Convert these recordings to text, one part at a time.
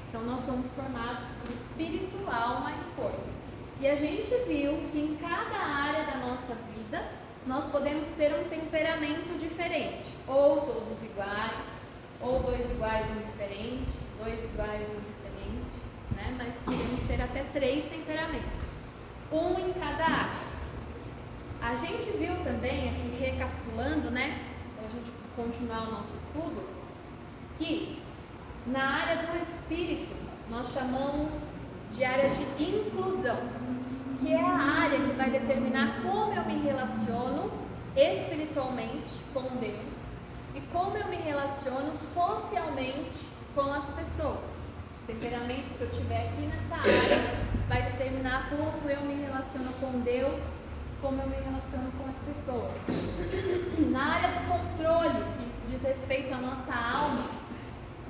Então nós somos formados por espírito, alma e corpo. E a gente viu que em cada área da nossa vida nós podemos ter um temperamento diferente, ou todos iguais, ou dois iguais e um diferente, dois iguais e um diferente, né? Mas queremos ter até 3 temperamentos, um em cada área. A gente viu também, aqui recapitulando, né, para a gente continuar o nosso estudo, que na área do espírito nós chamamos de área de inclusão, que é a área que vai determinar como eu me relaciono espiritualmente com Deus e como eu me relaciono socialmente com as pessoas. O temperamento que eu tiver aqui nessa área vai determinar como eu me relaciono com Deus, como eu me relaciono com as pessoas. Na área do controle, que diz respeito à nossa alma,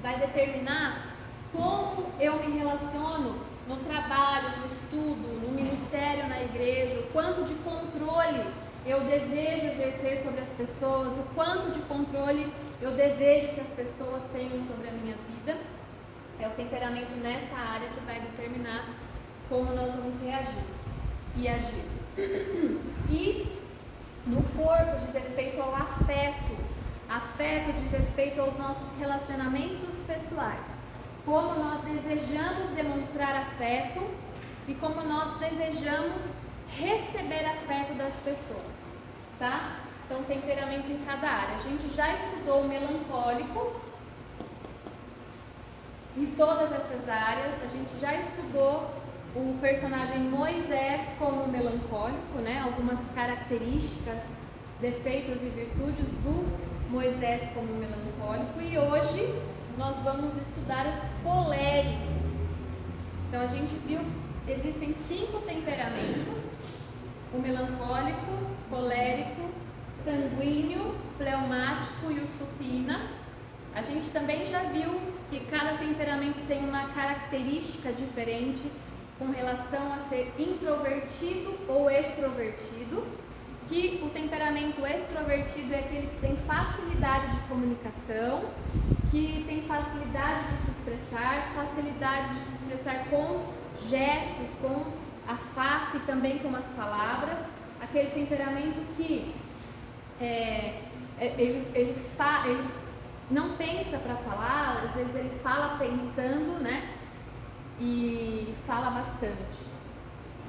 vai determinar como eu me relaciono no trabalho, no estudo, no ministério, na igreja, o quanto de controle eu desejo exercer sobre as pessoas, o quanto de controle eu desejo que as pessoas tenham sobre a minha vida. É o temperamento nessa área que vai determinar como nós vamos reagir e agir. E no corpo diz respeito ao afeto. Afeto diz respeito aos nossos relacionamentos pessoais. Como nós desejamos demonstrar afeto e como nós desejamos receber afeto das pessoas, tá? Então, temperamento em cada área. A gente já estudou o melancólico em todas essas áreas. A gente já estudou o personagem Moisés como melancólico, né? Algumas características, defeitos e virtudes do Moisés como melancólico. E hoje nós vamos estudar o colérico. Então a gente viu que existem 5 temperamentos: o melancólico, colérico, sanguíneo, fleumático e o supina. A gente também já viu que cada temperamento tem uma característica diferente com relação a ser introvertido ou extrovertido, que o temperamento extrovertido é aquele que tem facilidade de comunicação, que tem facilidade de se expressar, facilidade de se expressar com gestos, com a face e também com as palavras. Aquele temperamento que ele não pensa para falar, às vezes ele fala pensando, né? E fala bastante.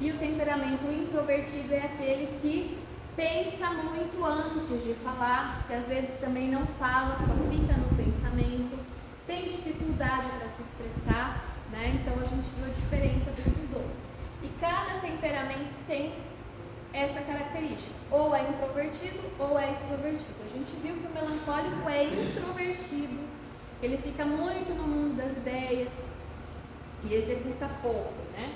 E o temperamento introvertido é aquele que pensa muito antes de falar, que às vezes também não fala, só fica no pensamento, tem dificuldade para se expressar, né? Então a gente viu a diferença desses dois. E cada temperamento tem essa característica, ou é introvertido ou é extrovertido. A gente viu que o melancólico é introvertido, ele fica muito no mundo das ideias e executa pouco, né?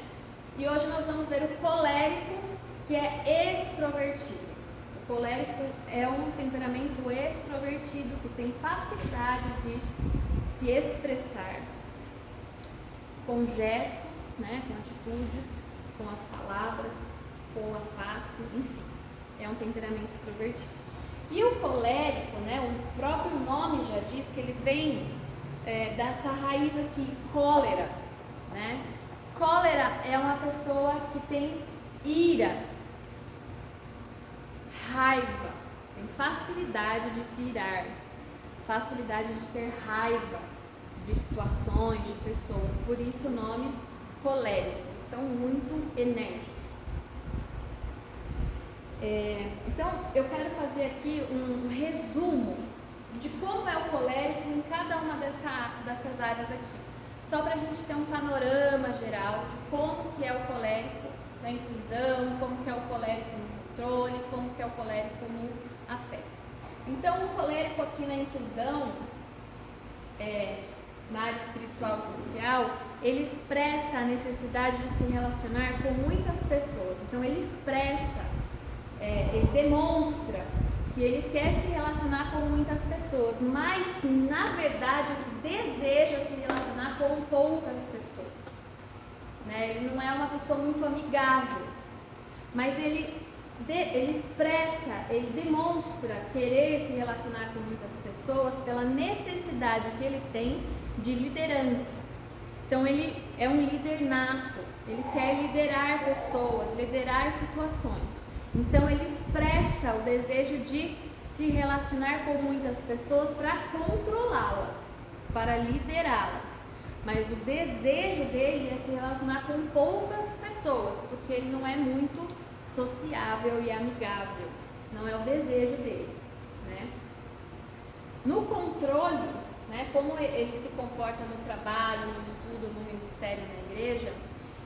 E hoje nós vamos ver o colérico, que é extrovertido. O colérico é um temperamento extrovertido que tem facilidade de se expressar com gestos, né, com atitudes, com as palavras, com a face, enfim, é um temperamento extrovertido. E o colérico, né, o próprio nome já diz que ele vem dessa raiz aqui, cólera, né? Cólera é uma pessoa que tem ira, raiva, tem facilidade de se irar, facilidade de ter raiva de situações, de pessoas. Por isso o nome colérico, eles são muito enérgicos. Então eu quero fazer aqui um resumo de como é o colérico em cada uma dessas áreas aqui, só para a gente ter um panorama geral de como que é o colérico na inclusão, como que é o colérico no controle, como que é o colérico no afeto. Então o colérico aqui na inclusão, na área espiritual e social, ele expressa a necessidade de se relacionar com muitas pessoas. Então ele expressa, ele demonstra que ele quer se relacionar com muitas pessoas, mas na verdade ele deseja se relacionar com poucas pessoas, né? Ele não é uma pessoa muito amigável, mas ele expressa, ele demonstra querer se relacionar com muitas pessoas pela necessidade que ele tem de liderança. Então ele é um líder nato, ele quer liderar pessoas, liderar situações. Então ele expressa o desejo de se relacionar com muitas pessoas para controlá-las, para liderá-las. Mas o desejo dele é se relacionar com poucas pessoas, porque ele não é muito sociável e amigável. Não é o desejo dele, né? No controle, né, como ele se comporta no trabalho, no estudo, no ministério, na igreja,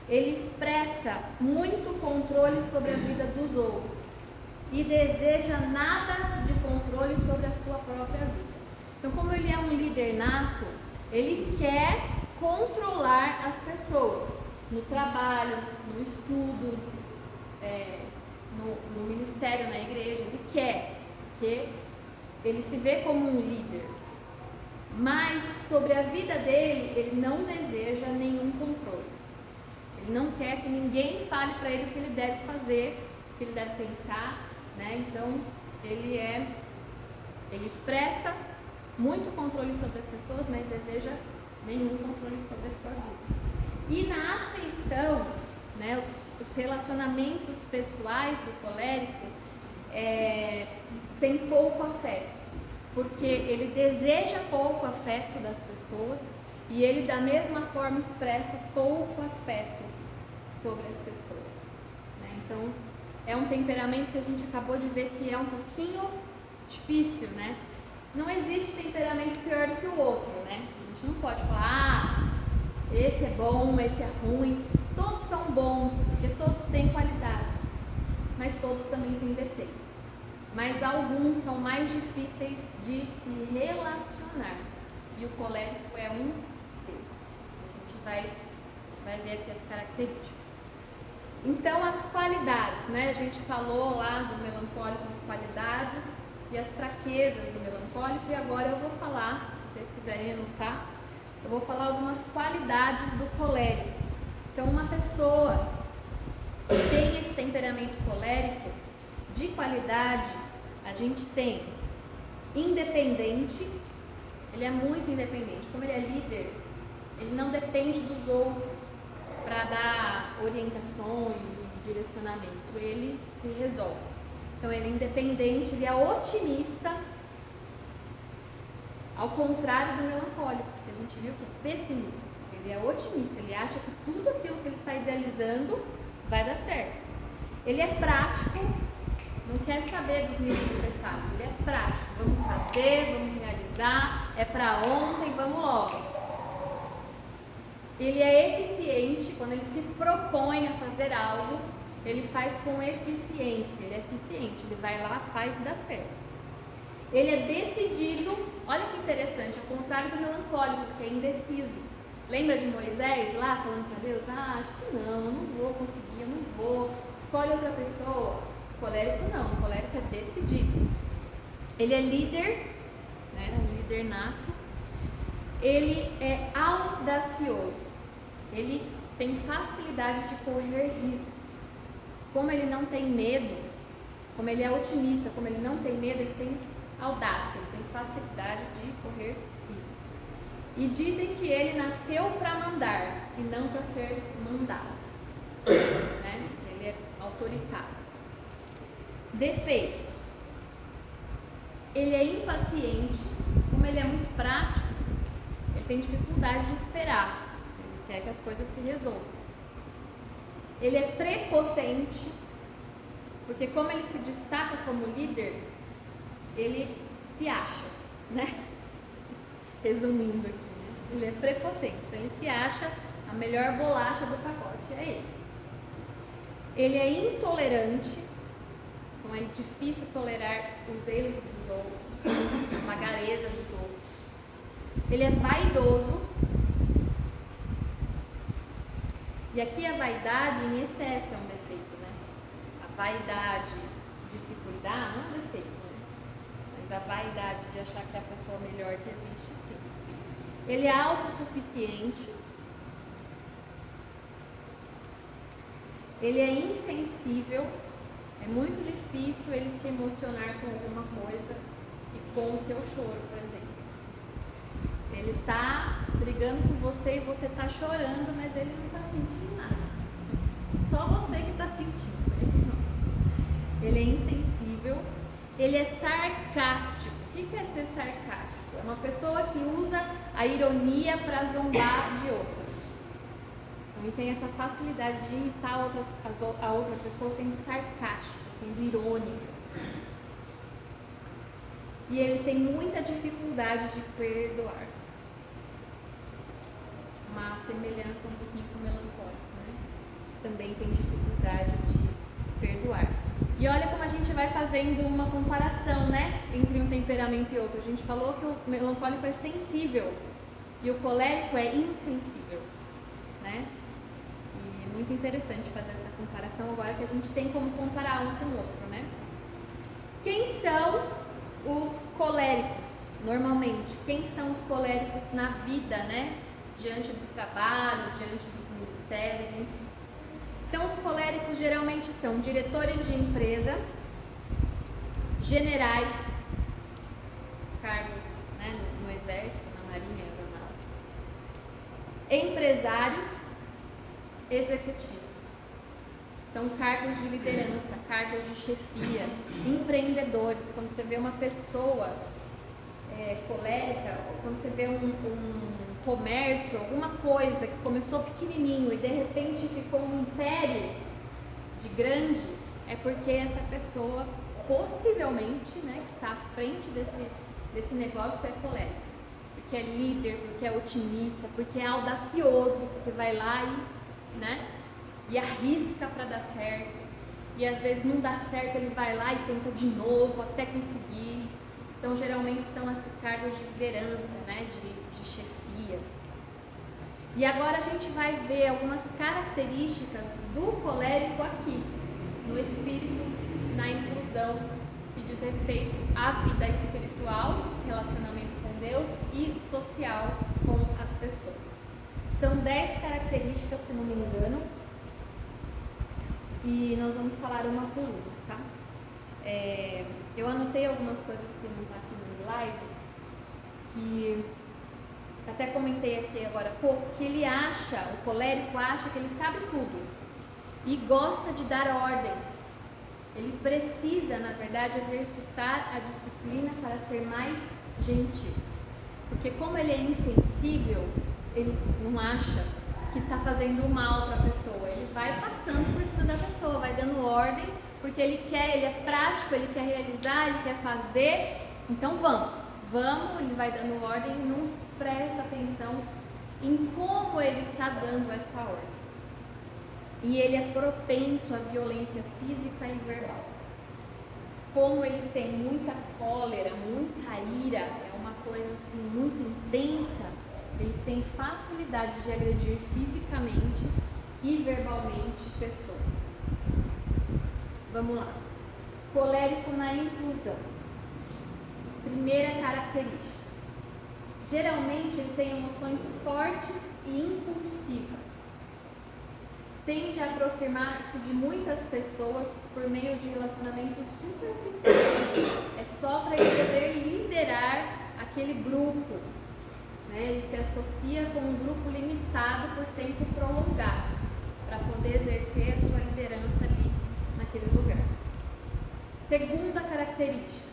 ele expressa muito controle sobre a vida dos outros e deseja nada de controle sobre a sua própria vida. Então, como ele é um líder nato, ele quer controlar as pessoas no trabalho, no estudo, no ministério, na igreja. Ele quer, porque ele se vê como um líder. Mas sobre a vida dele, ele não deseja nenhum controle. Ele não quer que ninguém fale para ele o que ele deve fazer, o que ele deve pensar, né? Então, ele expressa muito controle sobre as pessoas, mas deseja nenhum controle sobre a sua vida. E na afeição, né, os relacionamentos pessoais do colérico tem pouco afeto, porque ele deseja pouco afeto das pessoas e ele da mesma forma expressa pouco afeto sobre as pessoas, né? Então é um temperamento que a gente acabou de ver que é um pouquinho difícil, né? Não existe temperamento pior do que o outro, né? A gente não pode falar, esse é bom, esse é ruim. Todos são bons, porque todos têm qualidades, mas todos também têm defeitos. Mas alguns são mais difíceis de se relacionar, e o colérico é um deles. A gente vai ver aqui as características. Então, as qualidades, né? A gente falou lá do melancólico, as qualidades e as fraquezas do melancólico, e agora eu vou falar, se vocês quiserem anotar, eu vou falar algumas qualidades do colérico. Então, uma pessoa que tem esse temperamento colérico, de qualidade, a gente tem independente, ele é muito independente. Como ele é líder, ele não depende dos outros para dar orientações e direcionamento, ele se resolve. Então ele é independente, ele é otimista, ao contrário do melancólico, que a gente viu que é pessimista. Ele é otimista, ele acha que tudo aquilo que ele está idealizando vai dar certo. Ele é prático, não quer saber dos mínimos detalhes, ele é prático. Vamos fazer, vamos realizar, é para ontem, vamos logo. Ele é eficiente, quando ele se propõe a fazer algo, ele faz com eficiência, ele é eficiente, ele vai lá, faz e dá certo. Ele é decidido, olha que interessante, ao contrário do melancólico, que é indeciso. Lembra de Moisés lá falando para Deus, acho que não vou conseguir, eu não vou, escolhe outra pessoa. O colérico não, o colérico é decidido. Ele é líder, né, um líder nato. Ele é audacioso, ele tem facilidade de correr riscos. Como ele não tem medo, como ele é otimista, como ele não tem medo, ele tem audácia, ele tem facilidade de correr riscos. E dizem que ele nasceu para mandar e não para ser mandado, né? Ele é autoritário. Defeitos. Ele é impaciente, como ele é muito prático, ele tem dificuldade de esperar, ele quer que as coisas se resolvam. Ele é prepotente, porque como ele se destaca como líder, ele se acha, né? Resumindo aqui, né? Ele é prepotente, então ele se acha a melhor bolacha do pacote, é ele. Ele é intolerante, então é difícil tolerar os erros dos outros, a vagareza dos outros. Ele é vaidoso, e aqui a vaidade em excesso é um defeito, né? A vaidade de se cuidar não é um defeito, né? Mas a vaidade de achar que é a pessoa melhor que existe, sim. Ele é autossuficiente. Ele é insensível. É muito difícil ele se emocionar com alguma coisa e com o seu choro, por exemplo. Ele tá brigando com você e você tá chorando, mas ele não tá sentindo nada. Só você que tá sentindo. Ele é insensível, ele é sarcástico. O que é ser sarcástico? É uma pessoa que usa a ironia para zombar de outras. Então, ele tem essa facilidade de irritar a outra pessoa sendo sarcástico, sendo irônico. E ele tem muita dificuldade de perdoar. Uma semelhança um pouquinho com o melancólico, né? Também tem dificuldade de perdoar. E olha como a gente vai fazendo uma comparação, né, entre um temperamento e outro. A gente falou que o melancólico é sensível e o colérico é insensível, né? E é muito interessante fazer essa comparação agora que a gente tem como comparar um com o outro, né? Quem são os coléricos, normalmente? Quem são os coléricos na vida, né? Diante do trabalho, diante dos ministérios, enfim. Então, os coléricos geralmente são diretores de empresa, generais, cargos, né, no exército, na marinha, aeronáutica, empresários, executivos. Então, cargos de liderança, cargos de chefia, empreendedores. Quando você vê uma pessoa colérica, quando você vê um comércio, alguma coisa que começou pequenininho e de repente ficou um império de grande, é porque essa pessoa possivelmente, né, que está à frente desse negócio é colérica, porque é líder, porque é otimista, porque é audacioso, porque vai lá e arrisca para dar certo, e às vezes não dá certo, ele vai lá e tenta de novo até conseguir. Então geralmente são esses cargos de liderança, né, de chefia. E agora a gente vai ver algumas características do colérico aqui, no espírito, na inclusão, que diz respeito à vida espiritual, relacionamento com Deus e social com as pessoas. São 10 características, se não me engano, e nós vamos falar uma por uma, tá? Eu anotei algumas coisas que não está aqui no slide, que até comentei aqui agora há pouco, que ele acha, o colérico acha que ele sabe tudo e gosta de dar ordens. Ele precisa, na verdade, exercitar a disciplina para ser mais gentil. Porque como ele é insensível, ele não acha que está fazendo mal para a pessoa. Ele vai passando por cima da pessoa, vai dando ordem, porque ele é prático, ele quer realizar, ele quer fazer. Então vamos, ele vai dando ordem e não presta atenção em como ele está dando essa ordem. E ele é propenso à violência física e verbal. Como ele tem muita cólera, muita ira, é uma coisa assim muito intensa, ele tem facilidade de agredir fisicamente e verbalmente pessoas. Vamos lá. Colérico na inclusão. Primeira característica. Geralmente ele tem emoções fortes e impulsivas. Tende a aproximar-se de muitas pessoas por meio de relacionamentos superficiais. É só para ele poder liderar aquele grupo. Né? Ele se associa com um grupo limitado por tempo prolongado, para poder exercer a sua liderança ali naquele lugar. Segunda característica.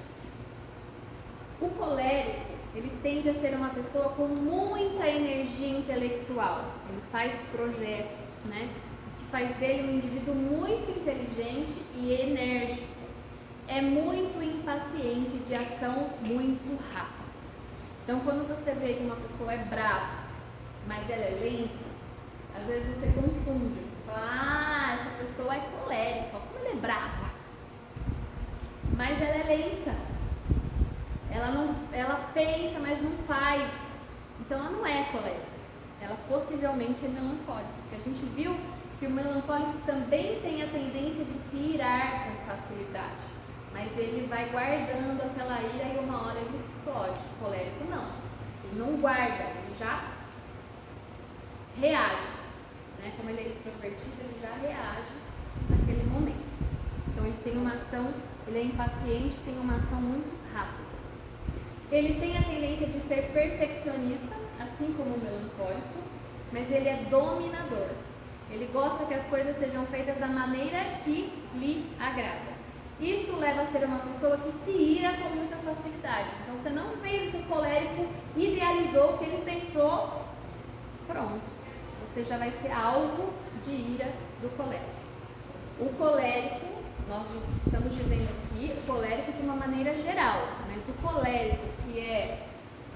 O colérico, ele tende a ser uma pessoa com muita energia intelectual. Ele faz projetos, né? Faz dele um indivíduo muito inteligente e enérgico. É muito impaciente, de ação muito rápida. Então, quando você vê que uma pessoa é brava, mas ela é lenta, às vezes você confunde. Você fala, essa pessoa é colérica, como ela é brava. Mas ela é lenta. Ela pensa, mas não faz. Então, ela não é colérica. Ela possivelmente é melancólica. Porque a gente viu que o melancólico também tem a tendência de se irar com facilidade, mas ele vai guardando aquela ira e uma hora ele explode. O colérico não, ele não guarda, ele já reage, né? Como ele é extrovertido, ele já reage naquele momento. Então ele tem uma ação, ele é impaciente, tem uma ação muito rápida. Ele tem a tendência de ser perfeccionista, assim como o melancólico, mas ele é dominador. Ele gosta que as coisas sejam feitas da maneira que lhe agrada. Isto leva a ser uma pessoa que se ira com muita facilidade. Então, você não fez o que o colérico idealizou, o que ele pensou, pronto. Você já vai ser alvo de ira do colérico. O colérico, nós estamos dizendo aqui, o colérico de uma maneira geral, mas o colérico que é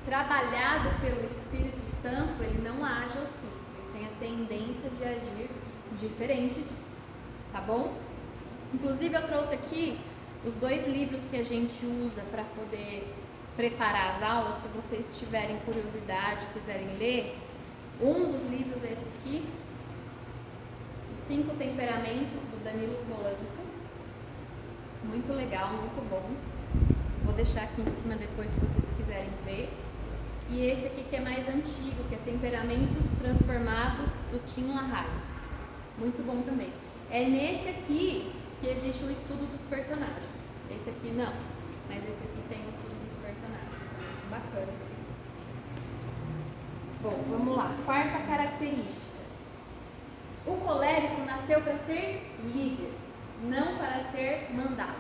trabalhado pelo Espírito Santo, ele não age assim. Ele tem a tendência de agir diferente disso, tá bom? Inclusive eu trouxe aqui os 2 livros que a gente usa para poder preparar as aulas, se vocês tiverem curiosidade, quiserem ler. Um dos livros é esse aqui, Os 5 Temperamentos, do Danilo Polanco. Muito legal, muito bom. Vou deixar aqui em cima depois se vocês quiserem ver. E esse aqui que é mais antigo, que é Temperamentos Transformados, do Tim LaHaye. Muito bom também. É nesse aqui que existe o estudo dos personagens. Esse aqui não, mas esse aqui tem o estudo dos personagens. É muito bacana, assim. Bom, vamos lá. 4ª característica. O colérico nasceu para ser líder, não para ser mandado.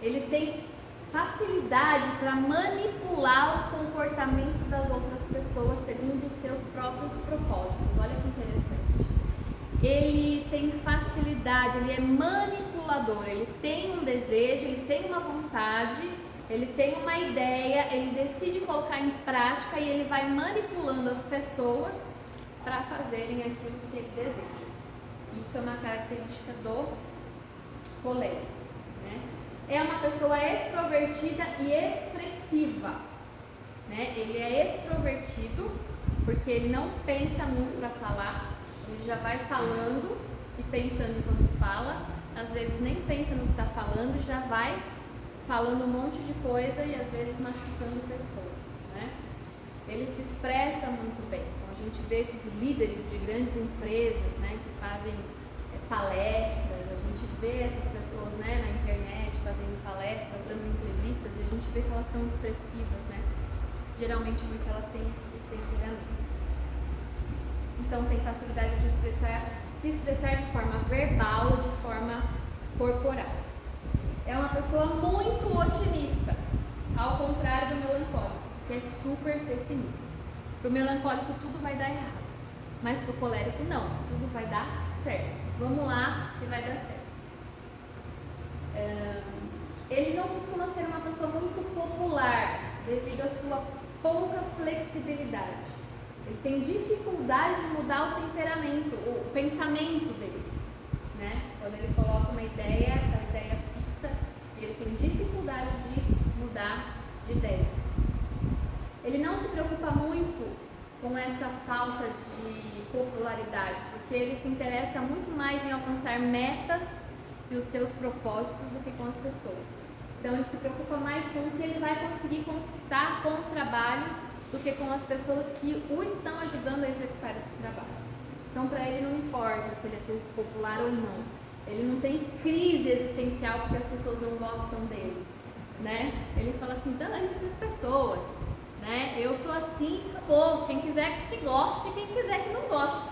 Ele tem facilidade para manipular o comportamento das outras pessoas segundo os seus próprios propósitos. Olha que interessante. Ele tem facilidade, ele é manipulador, ele tem um desejo, ele tem uma vontade, ele tem uma ideia, ele decide colocar em prática e ele vai manipulando as pessoas para fazerem aquilo que ele deseja. Isso é uma característica do colérico, né? É uma pessoa extrovertida e expressiva, né? Ele é extrovertido porque ele não pensa muito para falar, ele já vai falando e pensando enquanto fala, às vezes nem pensa no que está falando e já vai falando um monte de coisa e às vezes machucando pessoas, né? Ele se expressa muito bem. Então a gente vê esses líderes de grandes empresas, né, que fazem palestras, a gente vê essas pessoas, né, na internet fazendo palestras, dando entrevistas, e a gente vê que elas são expressivas, né? Geralmente porque elas têm esse temperamento. Então tem facilidade de se expressar de forma verbal ou de forma corporal. É uma pessoa muito otimista, ao contrário do melancólico, que é super pessimista. Para o melancólico tudo vai dar errado, mas para o colérico não, tudo vai dar certo. Vamos lá que vai dar certo. Ele não costuma ser uma pessoa muito popular devido à sua pouca flexibilidade. Ele tem dificuldade de mudar o temperamento, o pensamento dele, né? Quando ele coloca uma ideia, aquela ideia fixa, ele tem dificuldade de mudar de ideia. Ele não se preocupa muito com essa falta de popularidade, porque ele se interessa muito mais em alcançar metas e os seus propósitos do que com as pessoas. Então ele se preocupa mais com o que ele vai conseguir conquistar com o trabalho do que com as pessoas que o estão ajudando a executar esse trabalho. Então para ele não importa se ele é popular ou não. Ele não tem crise existencial porque as pessoas não gostam dele, né? Ele fala assim, dane essas pessoas, né? Eu sou assim, acabou. Quem quiser que goste, quem quiser que não goste.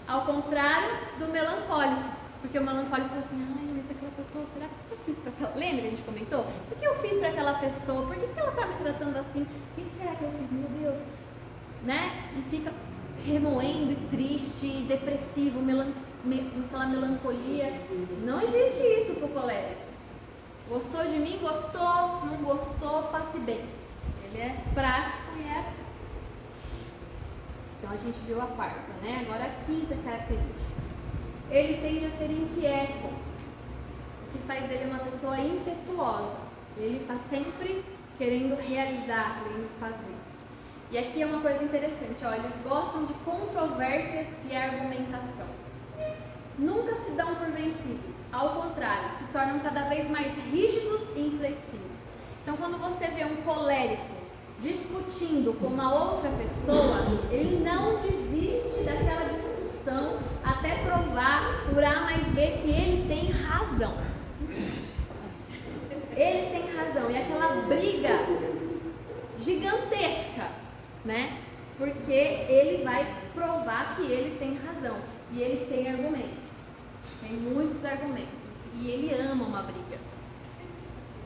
Ao contrário do melancólico, porque o melancólico fala assim, ai, mas aquela pessoa, será que eu fiz para aquela... Lembra que a gente comentou? Por que eu fiz para aquela pessoa? Por que ela está me tratando assim? O que será que eu fiz? Meu Deus, né? E fica remoendo, e triste, e depressivo, aquela melancolia. Não existe isso pro colérico. Gostou de mim? Gostou. Não gostou? Passe bem. Ele é prático e é assim. Então a gente viu a 4ª, né? Agora a 5ª característica. Ele tende a ser inquieto, o que faz dele uma pessoa impetuosa. Ele está sempre querendo realizar, querendo fazer. E aqui é uma coisa interessante, ó, eles gostam de controvérsias e argumentação. Nunca se dão por vencidos, ao contrário, se tornam cada vez mais rígidos e inflexíveis. Então, quando você vê um colérico discutindo com uma outra pessoa, ele não desiste daquela discussão até provar, por A mais B, que ele tem razão. Ele tem razão. E aquela briga gigantesca, né? Porque ele vai provar que ele tem razão. E ele tem argumentos. Tem muitos argumentos. E ele ama uma briga,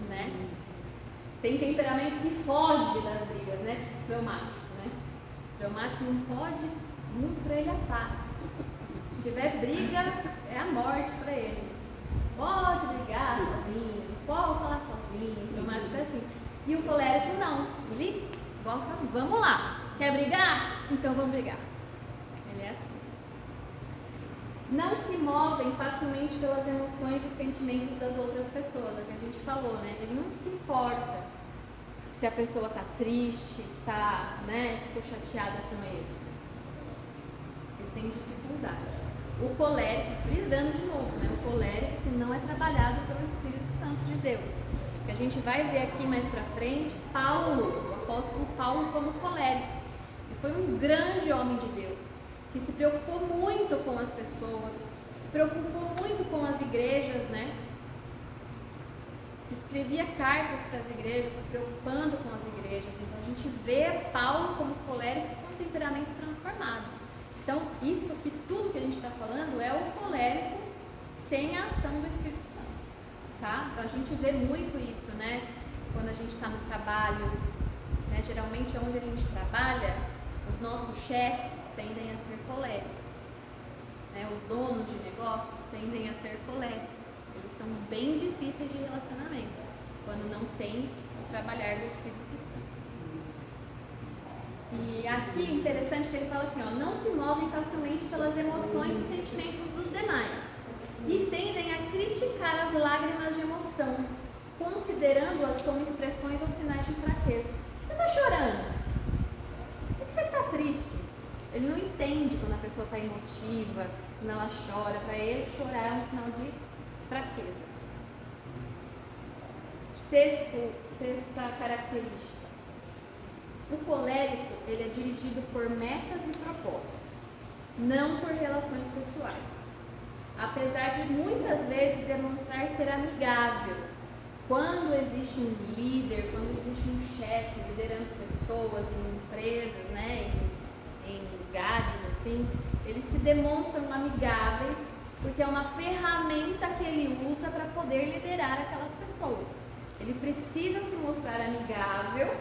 né? Tem temperamento que foge das brigas, né? Tipo fleumático, né? Fleumático não pode, muito pra ele é paz. Se tiver briga, é a morte pra ele. Pode brigar sozinho, pode falar sozinho, o fleumático é assim. E o colérico não, ele gosta, vamos lá, quer brigar? Então vamos brigar. Ele é assim. Não se movem facilmente pelas emoções e sentimentos das outras pessoas, é o que a gente falou, né? Ele não se importa se a pessoa tá triste, tá, né, ficou chateada com ele. Ele tem dificuldade. O colérico, frisando de novo, né? O colérico que não é trabalhado pelo Espírito Santo de Deus. Que a gente vai ver aqui mais pra frente, Paulo, o apóstolo Paulo como colérico. Ele foi um grande homem de Deus, que se preocupou muito com as pessoas, se preocupou muito com as igrejas, né? Escrevia cartas para as igrejas, se preocupando com as igrejas. Então a gente vê Paulo como colérico com temperamento transformado. Então, isso aqui, tudo que a gente está falando é o colérico sem a ação do Espírito Santo, tá? Então, a gente vê muito isso, né? Quando a gente está no trabalho, né? Geralmente, onde a gente trabalha, os nossos chefes tendem a ser coléricos, né? Os donos de negócios tendem a ser coléricos. Eles são bem difíceis de relacionamento, quando não tem o trabalhar do Espírito Santo. E aqui interessante que ele fala assim, ó, não se movem facilmente pelas emoções e sentimentos dos demais e tendem a criticar as lágrimas de emoção, considerando-as como expressões ou sinais de fraqueza. Por que você está chorando? Por que você está triste? Ele não entende quando a pessoa está emotiva, quando ela chora. Para ele, chorar é um sinal de fraqueza. Sexta característica. O colérico, ele é dirigido por metas e propósitos, não por relações pessoais. Apesar de muitas vezes demonstrar ser amigável, quando existe um líder, quando existe um chefe liderando pessoas em empresas, né, em lugares assim, eles se demonstram amigáveis porque é uma ferramenta que ele usa para poder liderar aquelas pessoas. Ele precisa se mostrar amigável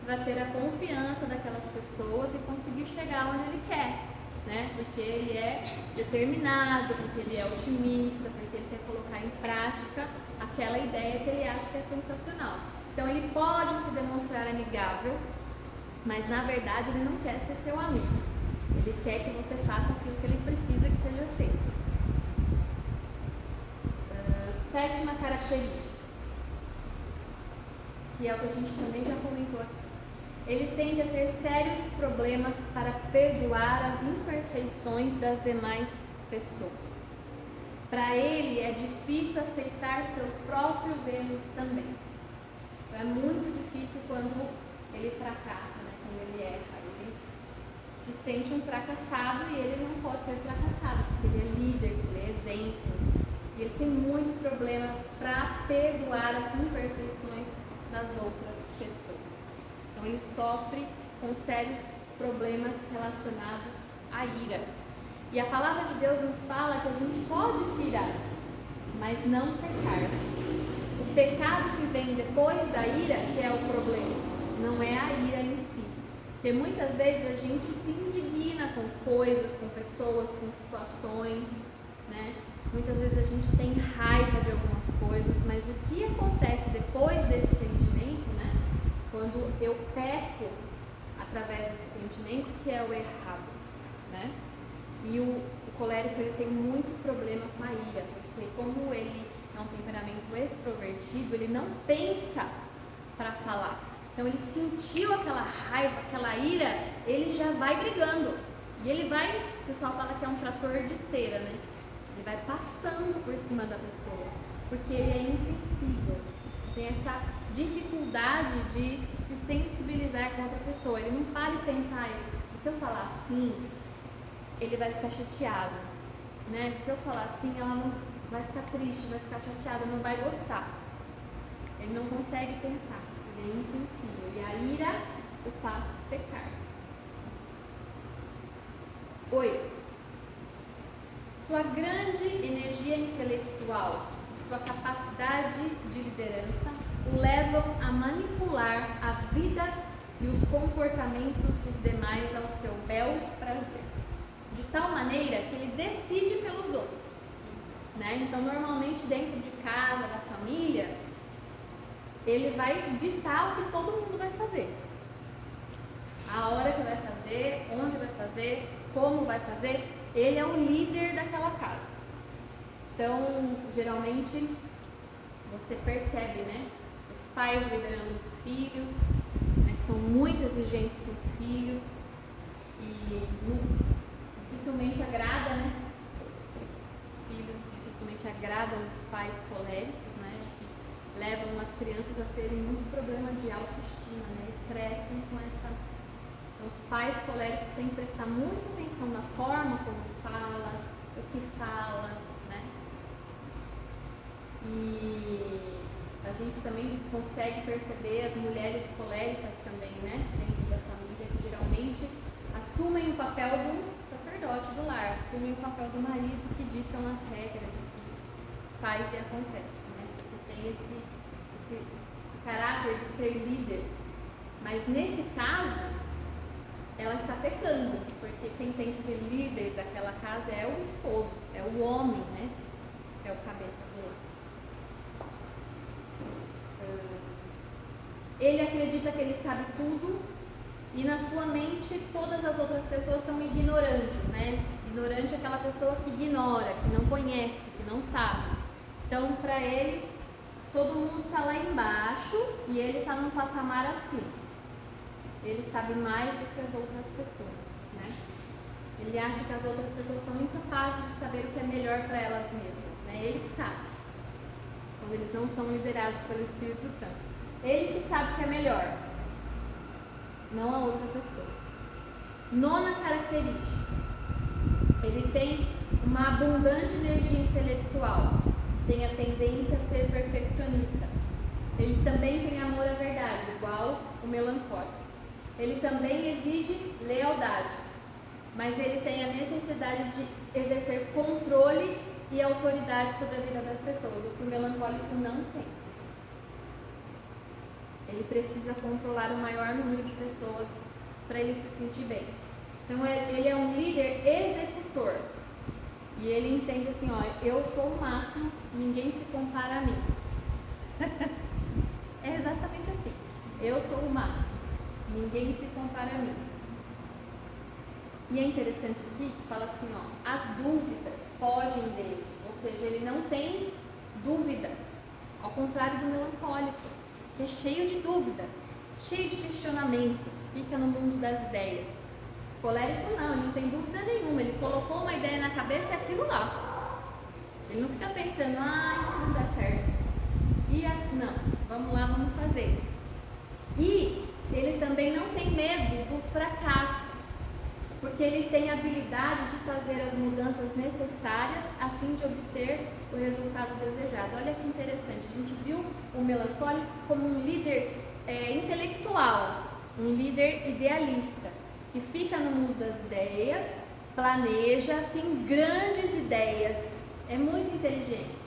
para ter a confiança daquelas pessoas e conseguir chegar onde ele quer, né? Porque ele é determinado, porque ele é otimista, porque ele quer colocar em prática aquela ideia que ele acha que é sensacional. Então ele pode se demonstrar amigável, mas na verdade ele não quer ser seu amigo. Ele quer que você faça aquilo que ele precisa que seja feito. Sétima característica, que é o que a gente também já comentou aqui. Ele tende a ter sérios problemas para perdoar as imperfeições das demais pessoas. Para ele é difícil aceitar seus próprios erros também. Então, é muito difícil quando ele fracassa, né? Quando ele erra. Ele se sente um fracassado e ele não pode ser fracassado, porque ele é líder, ele é exemplo. E ele tem muito problema para perdoar as imperfeições das outras pessoas. Então ele sofre com sérios problemas relacionados à ira. E a palavra de Deus nos fala que a gente pode se irar, mas não pecar. O pecado que vem depois da ira que é o problema, não é a ira em si. Porque muitas vezes a gente se indigna com coisas, com pessoas, com situações, né? Muitas vezes a gente tem raiva de algumas coisas, mas o que acontece depois desse sentimento, né? Quando eu peco através desse sentimento, que é o errado, né? E o colérico, ele tem muito problema com a ira, porque como ele é um temperamento extrovertido, ele não pensa para falar. Então ele sentiu aquela raiva, aquela ira, ele já vai brigando. E ele vai, o pessoal fala que é um trator de esteira, né? Ele vai passando por cima da pessoa, porque ele é insensível. Tem essa dificuldade de se sensibilizar com outra pessoa. Ele não para e pensa, se eu falar assim, ele vai ficar chateado, né? Se eu falar assim, ela não vai ficar triste, vai ficar chateada, não vai gostar. Ele não consegue pensar, ele é insensível, e a ira o faz pecar. 8. Sua grande energia intelectual e sua capacidade de liderança o levam a manipular a vida e os comportamentos dos demais ao seu bel prazer, de tal maneira que ele decide pelos outros, né? Então, normalmente dentro de casa, da família, ele vai ditar o que todo mundo vai fazer, a hora que vai fazer, onde vai fazer, como vai fazer. Ele é o líder daquela casa. Então, geralmente, você percebe, né? Os pais liderando os filhos, né, que são muito exigentes com os filhos e dificilmente agrada, né? Os filhos dificilmente agradam os pais coléricos, né? Que levam as crianças a terem muito problema de autoestima, né? E crescem com essa... Os pais coléricos têm que prestar muita atenção na forma como fala, o que fala, né? E a gente também consegue perceber as mulheres coléricas também, né? Dentro da família, que geralmente assumem o papel do sacerdote do lar, assumem o papel do marido, que ditam as regras, que faz e acontece, né? Porque tem esse caráter de ser líder. Mas nesse caso, ela está pecando, porque quem tem que ser líder daquela casa é o esposo, é o homem, né? É o cabeça do lar. Ele acredita que ele sabe tudo e na sua mente todas as outras pessoas são ignorantes, né? Ignorante é aquela pessoa que ignora, que não conhece, que não sabe. Então, para ele, todo mundo está lá embaixo e ele está num patamar acima. Ele sabe mais do que as outras pessoas, né? Ele acha que as outras pessoas são incapazes de saber o que é melhor para elas mesmas, né? Ele que sabe, quando eles não são liderados pelo Espírito Santo. Ele que sabe o que é melhor, não a outra pessoa. 9ª característica. Ele tem uma abundante energia intelectual, tem a tendência a ser perfeccionista. Ele também tem amor à verdade, igual o melancólico. Ele também exige lealdade, mas ele tem a necessidade de exercer controle e autoridade sobre a vida das pessoas, o que o melancólico não tem. Ele precisa controlar o maior número de pessoas para ele se sentir bem. Então, ele é um líder executor. E ele entende assim, ó, eu sou o máximo, ninguém se compara a mim. É exatamente assim. Eu sou o máximo. Ninguém se compara a mim. E é interessante aqui que fala assim, ó, as dúvidas fogem dele, ou seja, ele não tem dúvida, ao contrário do melancólico, que é cheio de dúvida, cheio de questionamentos, fica no mundo das ideias. O colérico não, ele não tem dúvida nenhuma, ele colocou uma ideia na cabeça e aquilo lá. Ele não fica pensando, isso não dá certo. Não, vamos lá, vamos fazer. E ele também não tem medo do fracasso, porque ele tem a habilidade de fazer as mudanças necessárias a fim de obter o resultado desejado. Olha que interessante, a gente viu o melancólico como um líder intelectual, um líder idealista, que fica no mundo das ideias, planeja, tem grandes ideias, é muito inteligente.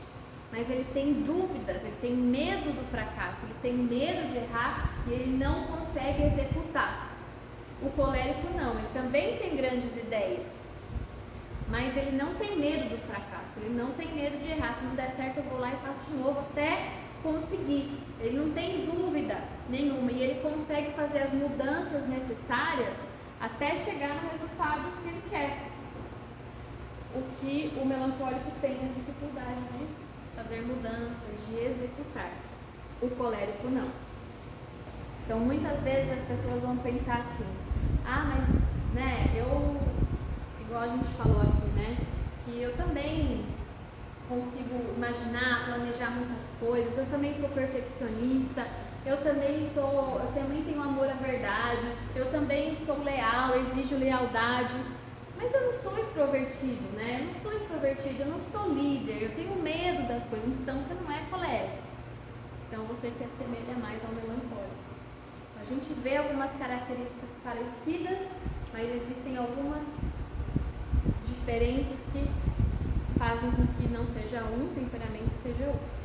Mas ele tem dúvidas, ele tem medo do fracasso, ele tem medo de errar e ele não consegue executar. O colérico não, ele também tem grandes ideias, mas ele não tem medo do fracasso, ele não tem medo de errar. Se não der certo, eu vou lá e faço de novo até conseguir. Ele não tem dúvida nenhuma e ele consegue fazer as mudanças necessárias até chegar no resultado que ele quer. O que o melancólico tem a dificuldade de fazer mudanças, de executar. O colérico não. Então, muitas vezes as pessoas vão pensar assim, mas, né, igual a gente falou aqui, né, que eu também consigo imaginar, planejar muitas coisas, eu também sou perfeccionista, eu também tenho amor à verdade, eu também sou leal, exijo lealdade. Mas eu não sou extrovertido, né? Eu não sou extrovertido, eu não sou líder, eu tenho medo das coisas, então você não é colérico. Então você se assemelha mais ao melancólico. A A gente vê algumas características parecidas, mas existem algumas diferenças que fazem com que não seja um temperamento, seja outro.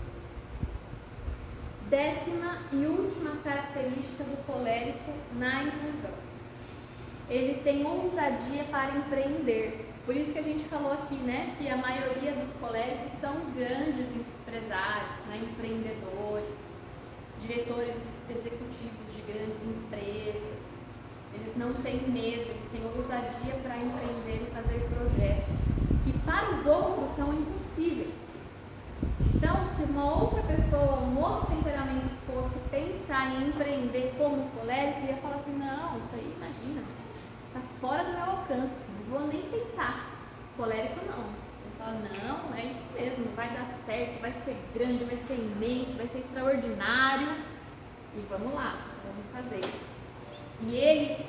10ª e última característica do colérico na inclusão. Ele tem ousadia para empreender. Por isso que a gente falou aqui, né, que a maioria dos coléricos são grandes empresários, né, empreendedores, diretores executivos de grandes empresas. Eles não têm medo, eles têm ousadia para empreender e fazer projetos que para os outros são impossíveis. Então, se uma outra pessoa, um outro temperamento fosse pensar em empreender como colérico, ia falar assim, não, isso aí, imagina, está fora do meu alcance, não vou nem tentar. Colérico não. Ele fala, não, é isso mesmo, vai dar certo, vai ser grande, vai ser imenso, vai ser extraordinário. E vamos lá, vamos fazer. E ele,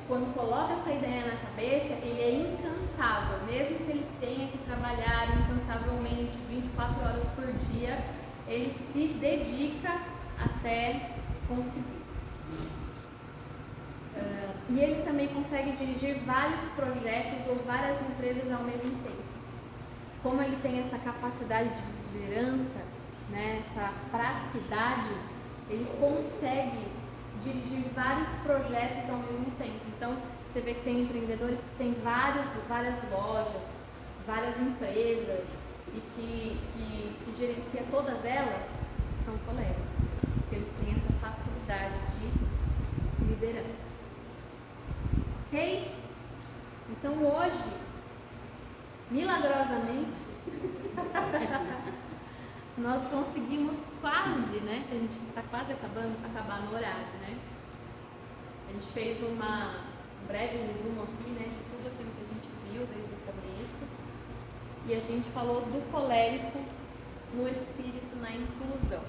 quando coloca essa ideia na cabeça, ele é incansável, mesmo que ele tenha que trabalhar incansavelmente 24 horas por dia, ele se dedica até conseguir. E ele também consegue dirigir vários projetos ou várias empresas ao mesmo tempo. Como ele tem essa capacidade de liderança, né, essa praticidade, ele consegue dirigir vários projetos ao mesmo tempo. Então, você vê que tem empreendedores que têm várias lojas, várias empresas e que gerencia todas elas, são coléricos, porque eles têm essa facilidade de liderança. Ok? Então hoje, milagrosamente, nós conseguimos quase, né? A gente está quase acabar no horário, né? A gente fez um breve resumo aqui, né? De tudo aquilo que a gente viu desde o começo. E a gente falou do colérico no espírito, na inclusão.